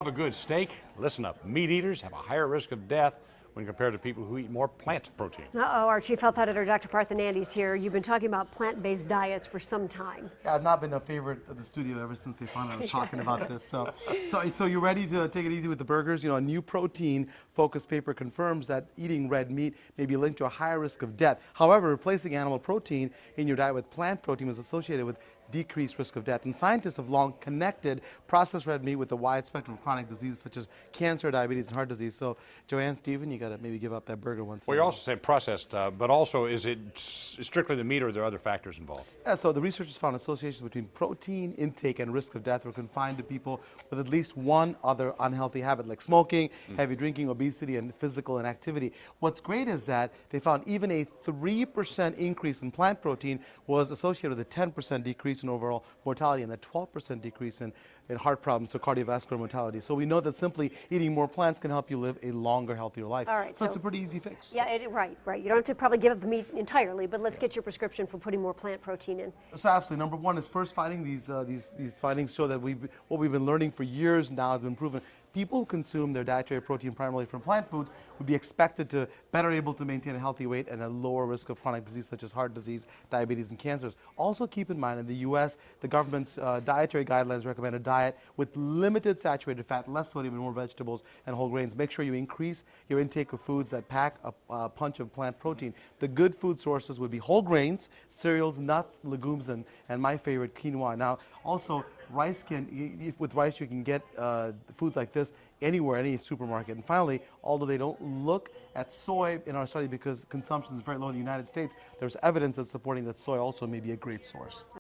Of a good steak, listen up. Meat eaters have a higher risk of death when compared to people who eat more plant protein. Our chief health editor, Dr. Parthenandy's here. You've been talking about plant-based diets for some time. Yeah, I've not been a favorite of the studio ever since they found out I was talking about this. So you're ready to take it easy with the burgers? You know, a new protein-focused paper confirms that eating red meat may be linked to a higher risk of death. However, replacing animal protein in your diet with plant protein was associated with decreased risk of death. And scientists have long connected processed red meat with a wide spectrum of chronic diseases such as cancer, diabetes, and heart disease. So, Joanne, Stephen, you got to maybe give up that burger once. Well, you're also saying processed, but also is it strictly the meat, or are there other factors involved? Yeah, so the researchers found associations between protein intake and risk of death were confined to people with at least one other unhealthy habit, like smoking, heavy drinking, obesity, and physical inactivity. What's great is that they found even a 3% increase in plant protein was associated with a 10% decrease in overall mortality and a 12% decrease in heart problems, so cardiovascular mortality. So we know that simply eating more plants can help you live a longer, healthier life. All right, so it's a pretty easy fix. Yeah, right. You don't have to probably give up the meat entirely, but let's get your prescription for putting more plant protein in. So absolutely. Number one is first finding these findings show that what we've been learning for years now has been proven. People who consume their dietary protein primarily from plant foods would be expected to better able to maintain a healthy weight and a lower risk of chronic disease such as heart disease, diabetes, and cancers. Also keep in mind, in the U.S., the government's dietary guidelines recommend a diet with limited saturated fat, less sodium, and more vegetables and whole grains. Make sure you increase your intake of foods that pack a punch of plant protein. The good food sources would be whole grains, cereals, nuts, legumes, and my favorite, quinoa. Now, also, rice with rice you can get foods like this anywhere, any supermarket. And finally, although they don't look at soy in our study because consumption is very low in the United States, there's evidence that's supporting that soy also may be a great source.